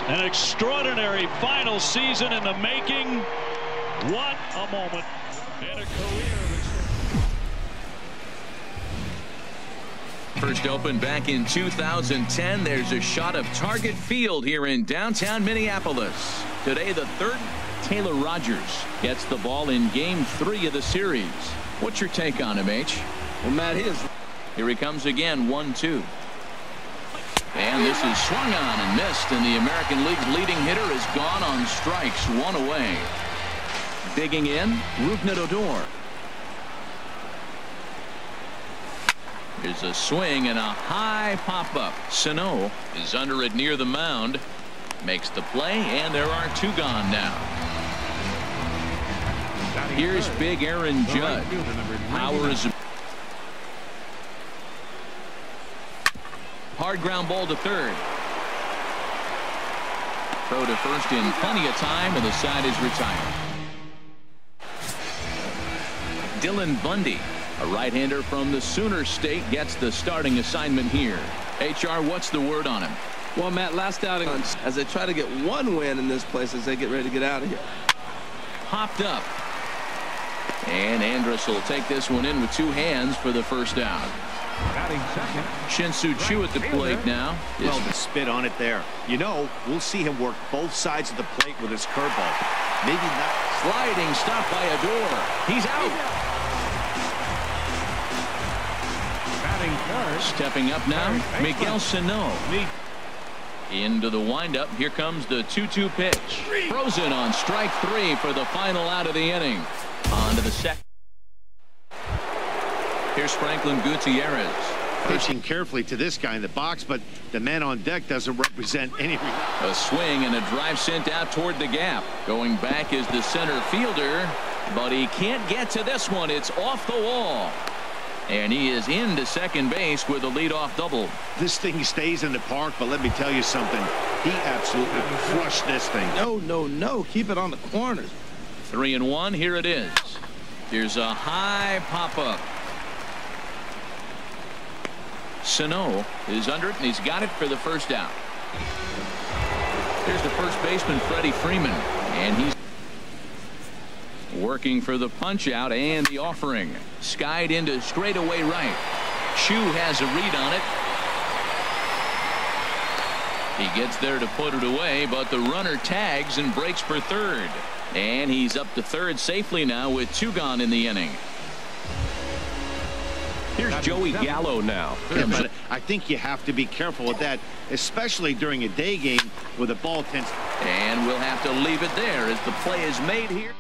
An extraordinary final season in the making. What a moment and a career. First opened back in 2010. There's a shot of Target Field here in downtown Minneapolis. Today, the third. Taylor Rogers gets the ball in Game 3 of the series. What's your take on him, H? Well, Matt, here he comes again, 1-2. And this is swung on and missed, and the American League's leading hitter is gone on strikes, one away. Digging in, Rougned Odor. Here's a swing and a high pop-up. Sano is under it near the mound. Makes the play, and there are two gone now. Here's big Aaron Judge. Power is hard ground ball to third. Throw to first in plenty of time, and the side is retired. Dylan Bundy, a right-hander from the Sooner State, gets the starting assignment here. HR, what's the word on him? Well, Matt, last outing as they try to get one win in this place as they get ready to get out of here. Popped up. And Andrus will take this one in with two hands for the first out. Shin-Soo Choo at the plate now. Well, the spit on it there. You know, we'll see him work both sides of the plate with his curveball. Maybe not. Sliding, stopped by Odor. He's out. Stepping up now, Miguel Sano. Into the windup. Here comes the 2-2 pitch. Frozen on strike 3 for the final out of the inning. On to the second. Here's Franklin Gutierrez. Pitching carefully to this guy in the box, but the man on deck doesn't represent any. A swing and a drive sent out toward the gap. Going back is the center fielder, but he can't get to this one. It's off the wall. And he is into second base with a leadoff double. This thing stays in the park, but let me tell you something. He absolutely crushed this thing. No. Keep it on the corners. 3-1. Here it is. Here's a high pop-up. Sano is under it, and he's got it for the first out. Here's the first baseman, Freddie Freeman, and he's working for the punch out and the offering. Skied into straightaway right. Choo has a read on it. He gets there to put it away, but the runner tags and breaks for third. And he's up to third safely now with two gone in the inning. Here's Joey Gallo now. But I think you have to be careful with that, especially during a day game with a ball tends. And we'll have to leave it there as the play is made here.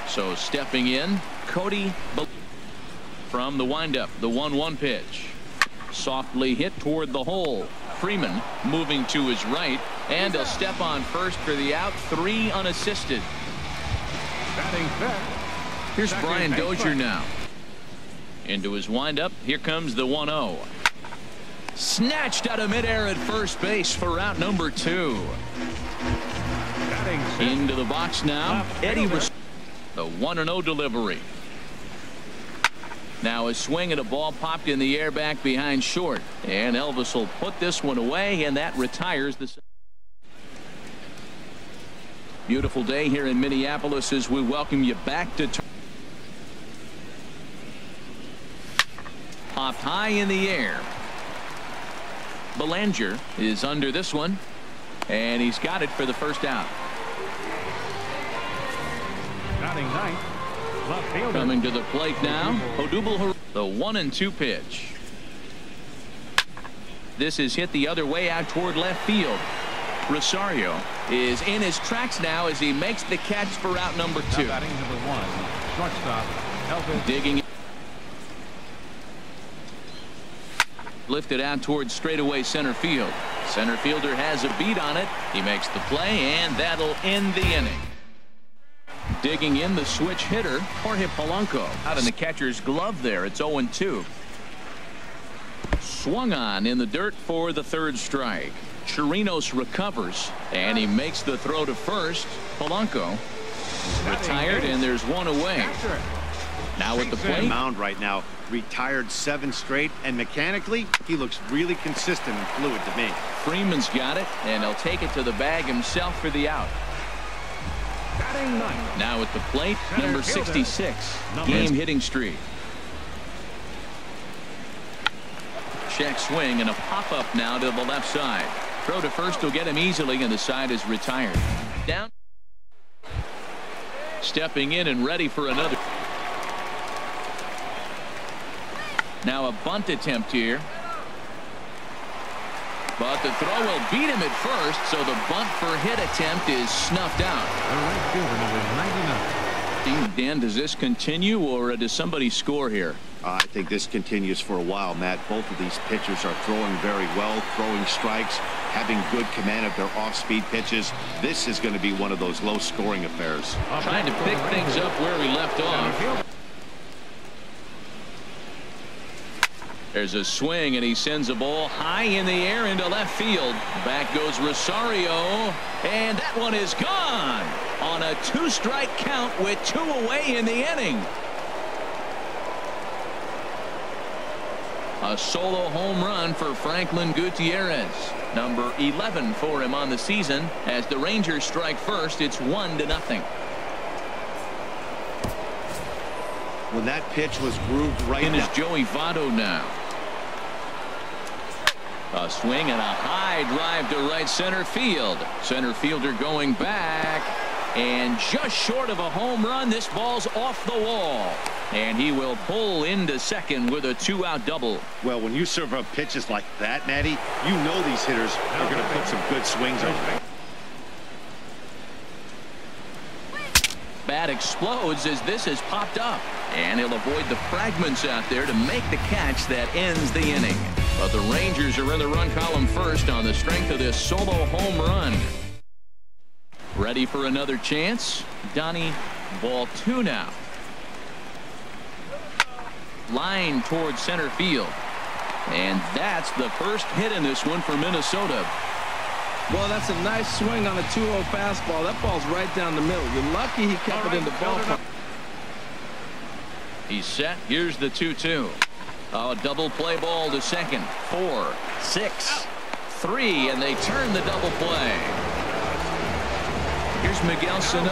So stepping in, Cody from the windup, the 1-1 pitch. Softly hit toward the hole. Freeman moving to his right, and he'll step on first for the out. 3 unassisted. Here's Brian Dozier now. Into his windup. Here comes the 1-0. Snatched out of midair at first base for out number 2. Into the box now. Eddie was the 1-0 delivery. Now a swing and a ball popped in the air back behind short, and Elvis will put this one away, and that retires the. Beautiful day here in Minneapolis as we welcome you back to. Popped high in the air. Belanger is under this one, and he's got it for the first out. Coming to the plate now, Odubel, the 1-2 pitch. This is hit the other way out toward left field. Rosario is in his tracks now as he makes the catch for out number 2. Batting number 1, shortstop, digging. Lifted out towards straightaway center field. Center fielder has a beat on it. He makes the play, and that'll end the inning. Digging in the switch hitter, Jorge Polanco out in the catcher's glove there. It's 0-2. Swung on in the dirt for the third strike. Chirinos recovers, and he makes the throw to first. Polanco retired, and there's one away. Now at the plate. Mound right now. Retired 7 straight, and mechanically, he looks really consistent and fluid to me. Freeman's got it, and he'll take it to the bag himself for the out. Batting ninth. Now at the plate, number 66, game hitting streak. Check swing and a pop-up now to the left side. Throw to first will get him easily, and the side is retired. Down. Stepping in and ready for another. Now a bunt attempt here. But the throw will beat him at first, so the bunt for hit attempt is snuffed out. The right fielder, number 99. Dan, does this continue, or does somebody score here? I think this continues for a while, Matt. Both of these pitchers are throwing very well, throwing strikes, having good command of their off-speed pitches. This is going to be one of those low-scoring affairs. Trying to pick things up where he left off. There's a swing, and he sends a ball high in the air into left field. Back goes Rosario, and that one is gone on a 2-strike count with 2 away in the inning. A solo home run for Franklin Gutierrez. Number 11 for him on the season. As the Rangers strike first, it's 1-0. When that pitch was grooved right in is now. Joey Votto now. A swing and a high drive to right center field. Center fielder going back, and just short of a home run. This ball's off the wall, and he will pull into second with a 2-out double. Well, when you serve up pitches like that, Matty, you know these hitters are going to put some good swings on them. Bat explodes as this has popped up, and he'll avoid the fragments out there to make the catch that ends the inning. But the Rangers are in the run column first on the strength of this solo home run. Ready for another chance. Donnie, ball 2 now. Line towards center field, and that's the first hit in this one for Minnesota. Well, that's a nice swing on a 2-0 fastball. That ball's right down the middle. You're lucky he kept it in the ballpark. He's set. Here's the 2-2. Oh, a double play ball to second. 4, 6, 3, and they turn the double play. Here's Miguel Sano.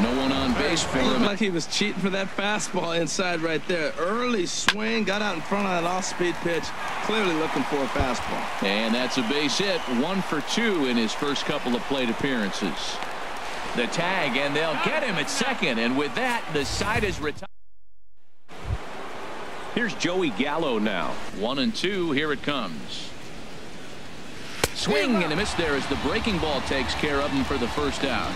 No one on base for him. Looked like he was cheating for that fastball inside right there. Early swing, got out in front of that off-speed pitch. Clearly looking for a fastball. And that's a base hit. 1 for 2 in his first couple of plate appearances. The tag, and they'll get him at second. And with that, the side is retired. Here's Joey Gallo now. 1-2. Here it comes. Swing and a miss there as the breaking ball takes care of him for the first out.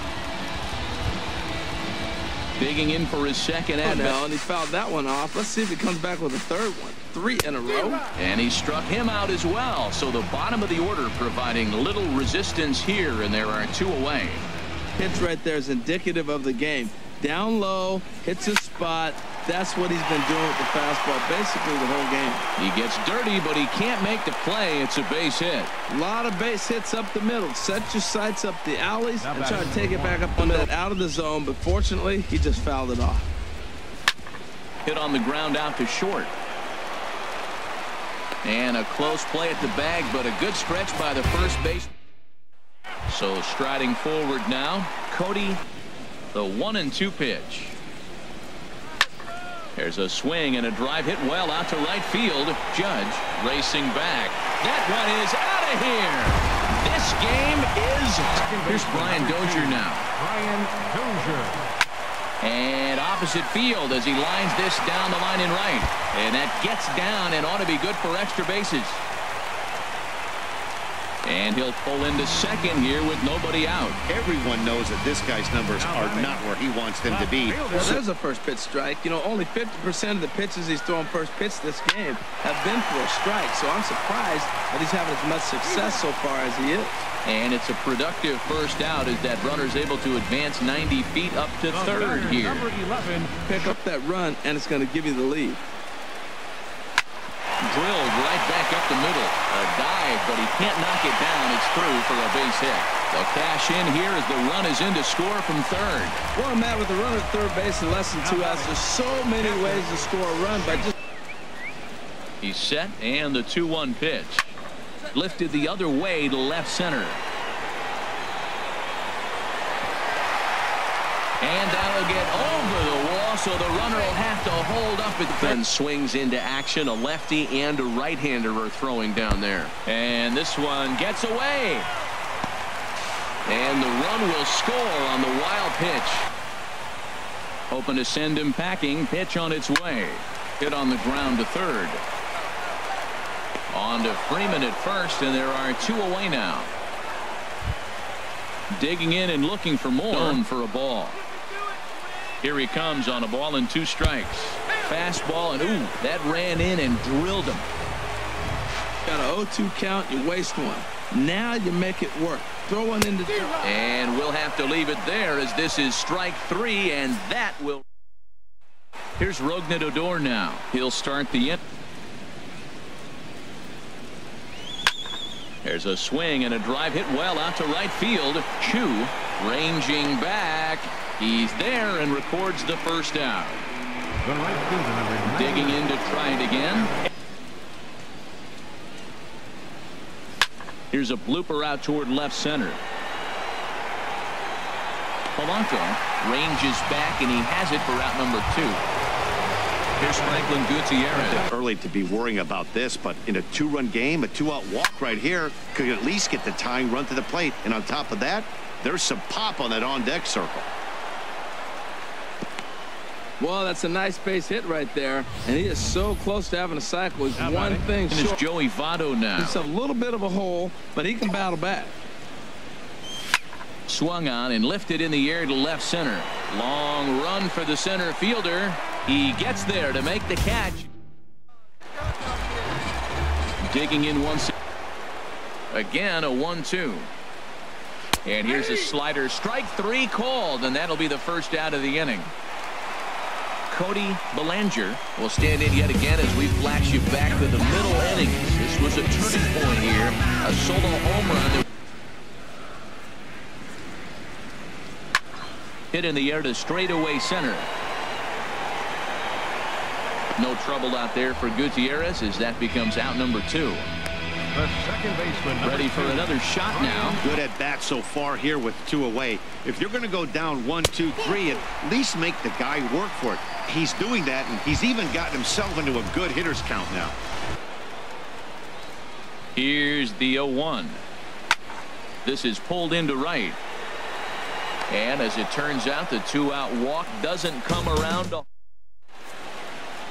Digging in for his second at bat. And he fouled that one off. Let's see if he comes back with a third one. 3 in a row. And he struck him out as well. So the bottom of the order providing little resistance here, and there are 2 away. Pitch right there is indicative of the game. Down low, hits a spot. That's what he's been doing with the fastball basically the whole game. He gets dirty, but he can't make the play. It's a base hit. A lot of base hits up the middle. Set your sights up the alleys and try to take it back up on that out of the zone. But fortunately, he just fouled it off. Hit on the ground out to short. And a close play at the bag, but a good stretch by the first base. So striding forward now, Cody, the 1-2 pitch. There's a swing and a drive hit well out to right field. Judge racing back. That one is out of here. This game is. Here's Brian Dozier now. Brian Dozier. And opposite field as he lines this down the line in right. And that gets down and ought to be good for extra bases. And he'll pull into second here with nobody out. Everyone knows that this guy's numbers are not where he wants them to be. Well, there's a first pitch strike. You know, only 50% of the pitches he's throwing first pitch this game have been for a strike. So I'm surprised that he's having as much success so far as he is. And it's a productive first out as that runner's able to advance 90 feet up to third here. Number 11. Pick up that run, and it's going to give you the lead. Drilled right back up the middle. A dive, but he can't knock it down. It's through for a base hit. They'll cash in here as the run is in to score from third. Well, Matt, with the runner at third base in less than 2 outs, there's so many ways to score a run by just. He's set, and the 2-1 pitch. Lifted the other way to left center. And that'll get over the wall, so the runner will have to hold up at the Then swings into action. A lefty and a right-hander are throwing down there. And this one gets away. And the run will score on the wild pitch. Hoping to send him packing. Pitch on its way. Hit on the ground to third. On to Freeman at first, and there are 2 away now. Digging in and looking for more. For a ball. Here he comes on a ball and 2 strikes. Fastball, and ooh, that ran in and drilled him. Got an 0-2 count, you waste one. Now you make it work. Throw one into the... And we'll have to leave it there, as this is strike 3, and that will... Here's Rougned Odor now. He'll start the inning. There's a swing and a drive hit well out to right field. Chu ranging back. He's there and records the first out. The right fielder, number 90. Digging in to try it again. Here's a blooper out toward left center. Polanco ranges back, and he has it for out number 2. Here's Franklin Gutierrez. Early to be worrying about this, but in a 2-run game, a 2-out walk right here could at least get the tying run to the plate. And on top of that, there's some pop on that on-deck circle. Well, that's a nice base hit right there, and he is so close to having a cycle. He's one thing short. It's Joey Votto now. It's a little bit of a hole, but he can battle back. Swung on and lifted in the air to left center. Long run for the center fielder. He gets there to make the catch. Digging in once again, a 1-2. And here's a slider. Strike 3 called, and that'll be the first out of the inning. Cody Bellinger will stand in yet again as we flash you back to the middle innings. This was a turning point here. A solo home run. Hit in the air to straightaway center. No trouble out there for Gutierrez as that becomes out number 2. The second baseman, ready for another shot now. Good at bat so far here with 2 away. If you're going to go down 1, 2, 3, at least make the guy work for it. He's doing that, and he's even gotten himself into a good hitter's count now. Here's the 0-1. This is pulled into right. And as it turns out, the 2-out walk doesn't come around.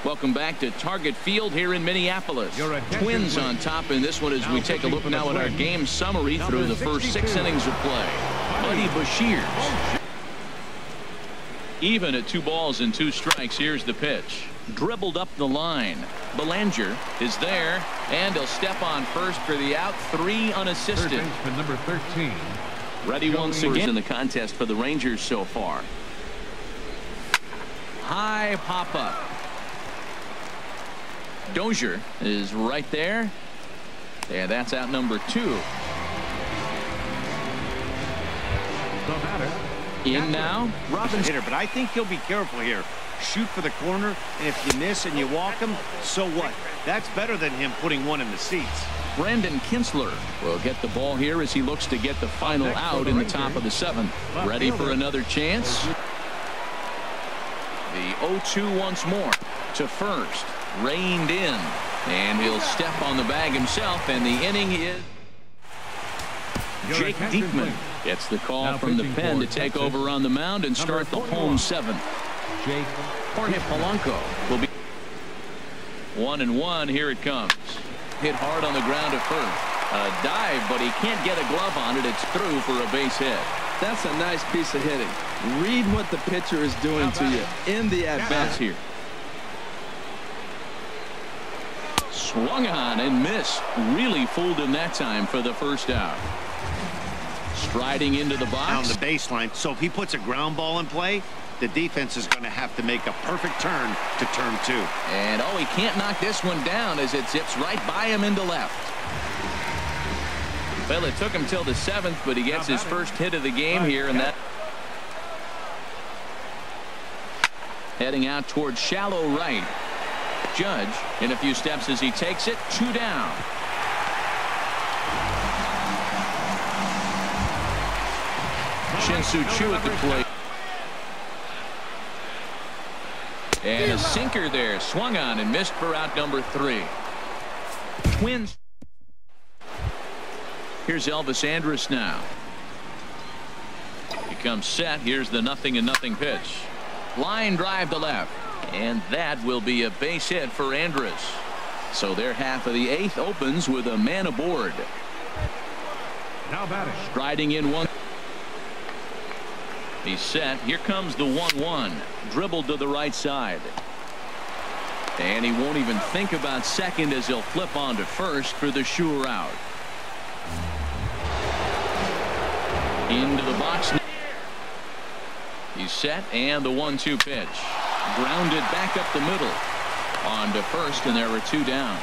Welcome back to Target Field here in Minneapolis. Twins on top in this one as we take a look now at our game summary through the first 6 innings of play. Buddy Bashir. Even at 2 balls and 2 strikes. Here's the pitch. Dribbled up the line. Bellinger is there, and he'll step on first for the out. 3 unassisted. Third baseman, number 13. Ready once again in the contest for the Rangers so far. High pop up. Dozier is right there, and that's out number 2. The batter. In now, Robin's hitter, but I think he'll be careful here. Shoot for the corner, and if you miss and you walk him, so what? That's better than him putting one in the seats. Brandon Kinsler will get the ball here as he looks to get the final out in the top of the 7th. Ready for another chance. The 0-2 once more to first. Reined in, and he'll step on the bag himself, and the inning is... Jake Diekman gets the call from the pen to take over on the mound and start the home 7th. Jorge Polanco will be 1-1. Here it comes. Hit hard on the ground at first. A dive, but he can't get a glove on it. It's through for a base hit. That's a nice piece of hitting. Read what the pitcher is doing to you in the at-bats here. Swung on and missed. Really fooled him that time for the first out. Striding into the box. Down the baseline. So if he puts a ground ball in play, the defense is going to have to make a perfect turn to turn 2. And he can't knock this one down as it zips right by him into left. Well, it took him till the 7th, but he gets his first hit of the game here, and that heading out towards shallow right. Judge in a few steps as he takes it. 2 down. Shin-Soo Choo at the plate. And a sinker there. Swung on and missed for out number 3. Twins. Here's Elvis Andrus now. He comes set. Here's the 0-0 pitch. Line drive to left. And that will be a base hit for Andrus. So their half of the 8th opens with a man aboard. Now batting. Striding in one. He's set. Here comes the 1-1. Dribbled to the right side. And he won't even think about second as he'll flip on to first for the sure out. Into the box. He's set, and the 1-2 pitch. Grounded back up the middle. On to first, and there were 2 down.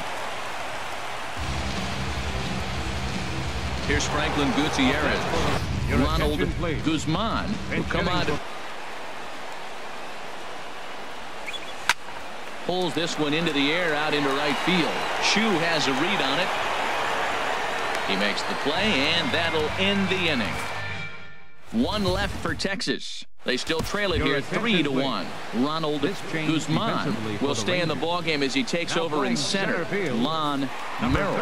Here's Franklin Gutierrez. Ronald Guzman will come on. Pulls this one into the air out into right field. Chu has a read on it. He makes the play, and that'll end the inning. 1 left for Texas. They still trail it here 3-1. Ronald Guzman will stay in the ballgame as he takes over in center. Lon Merrill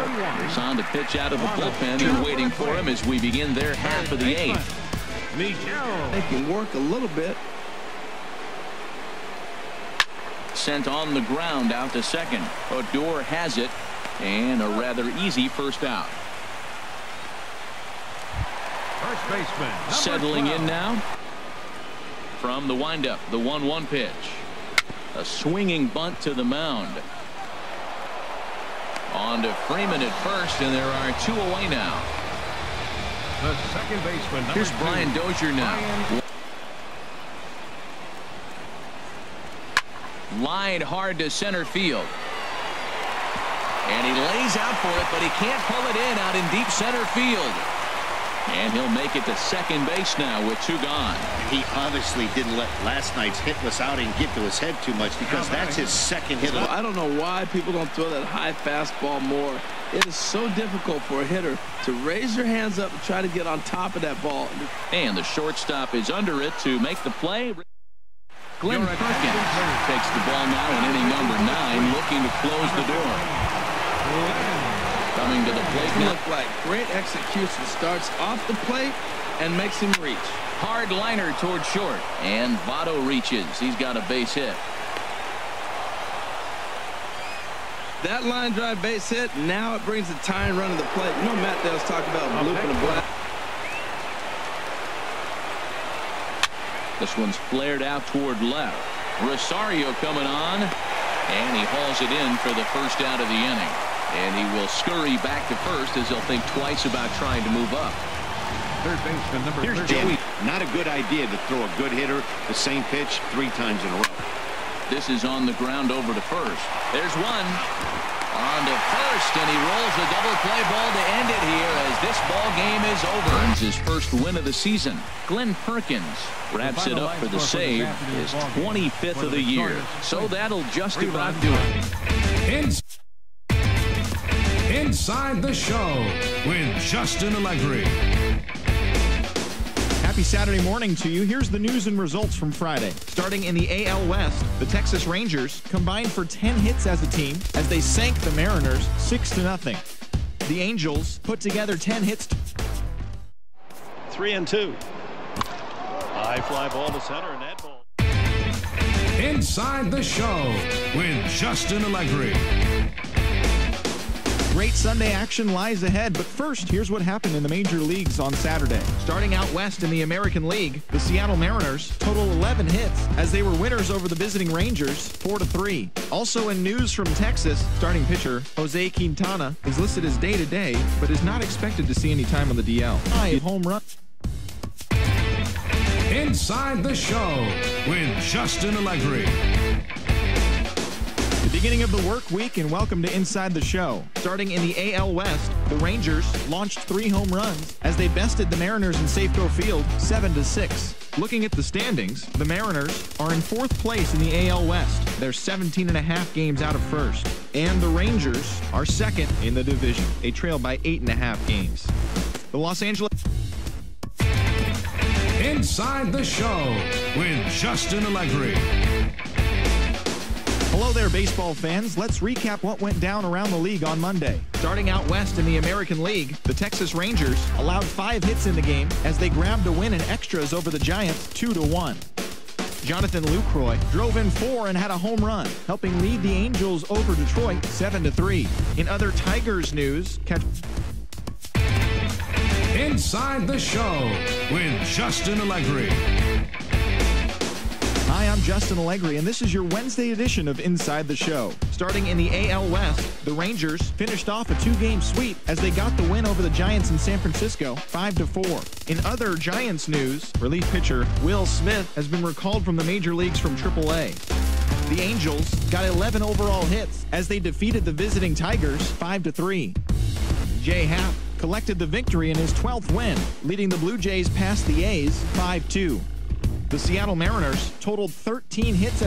is on to pitch out of the bullpen and waiting for him as we begin their half of the 8th. They can work a little bit. Sent on the ground out to second. Odor has it, and a rather easy first out. First baseman. Settling in now. From the windup, the 1-1 pitch. A swinging bunt to the mound. On to Freeman at first, and there are 2 away now. The second baseman. Here's Brian Dozier now. Line hard to center field. And he lays out for it, but he can't pull it in out in deep center field. And he'll make it to second base now with 2 gone. He obviously didn't let last night's hitless outing get to his head too much, because that's his second hit. I don't know why people don't throw that high fastball more. It is so difficult for a hitter to raise their hands up and try to get on top of that ball. And the shortstop is under it to make the play. Glenn Perkins takes the ball now in inning number 9, looking to close the door. Coming to the plate now. Look like great execution. Starts off the plate and makes him reach. Hard liner toward short, and Votto reaches. He's got a base hit. That line drive base hit. Now it brings the tying run to the plate. You know, Matt Dale's talking about blooping a black. This one's flared out toward left. Rosario coming on, and he hauls it in for the first out of the inning. And he will scurry back to first as he'll think twice about trying to move up. Third baseman number 13. Here's Joey. Not a good idea to throw a good hitter the same pitch 3 times in a row. This is on the ground over to first. There's one. On to first, and he rolls a double play ball to end it here as this ball game is over. Earns his first win of the season. Glenn Perkins wraps it up for the save, his 25th of the year. So that'll just about do it. Inside the Show with Justin Allegri. Happy Saturday morning to you. Here's the news and results from Friday. Starting in the AL West, the Texas Rangers combined for 10 hits as a team as they sank the Mariners 6-0. The Angels put together 10 hits. 3-2. High fly ball to center, and that ball. Inside the Show with Justin Allegri. Great Sunday action lies ahead, but first, here's what happened in the major leagues on Saturday. Starting out west in the American League, the Seattle Mariners total 11 hits as they were winners over the visiting Rangers 4-3. Also in news from Texas, starting pitcher Jose Quintana is listed as day-to-day, but is not expected to see any time on the DL. Home run. Inside the Show with Justin Allegri. The Beginning of the work week, and welcome to Inside the Show. Starting in the AL West, the Rangers launched 3 home runs as they bested the Mariners in Safeco Field 7-6. Looking at the standings, the Mariners are in 4th place in the AL West. They're 17.5 games out of first. And the Rangers are 2nd in the division. They trail by 8.5 games. The Los Angeles... Inside the Show with Justin Allegri. Hello there, baseball fans. Let's recap what went down around the league on Monday. Starting out west in the American League, the Texas Rangers allowed 5 hits in the game as they grabbed a win in extras over the Giants 2-1. Jonathan Lucroy drove in 4 and had a home run, helping lead the Angels over Detroit 7-3. In other Tigers news, catch... Inside the Show with Justin Allegri. Hi, I'm Justin Allegri, and this is your Wednesday edition of Inside the Show. Starting in the AL West, the Rangers finished off a 2-game sweep as they got the win over the Giants in San Francisco, 5-4. In other Giants news, relief pitcher Will Smith has been recalled from the major leagues from AAA. The Angels got 11 overall hits as they defeated the visiting Tigers 5-3. Jay Happ collected the victory in his 12th win, leading the Blue Jays past the A's 5-2. The Seattle Mariners totaled 13 hits as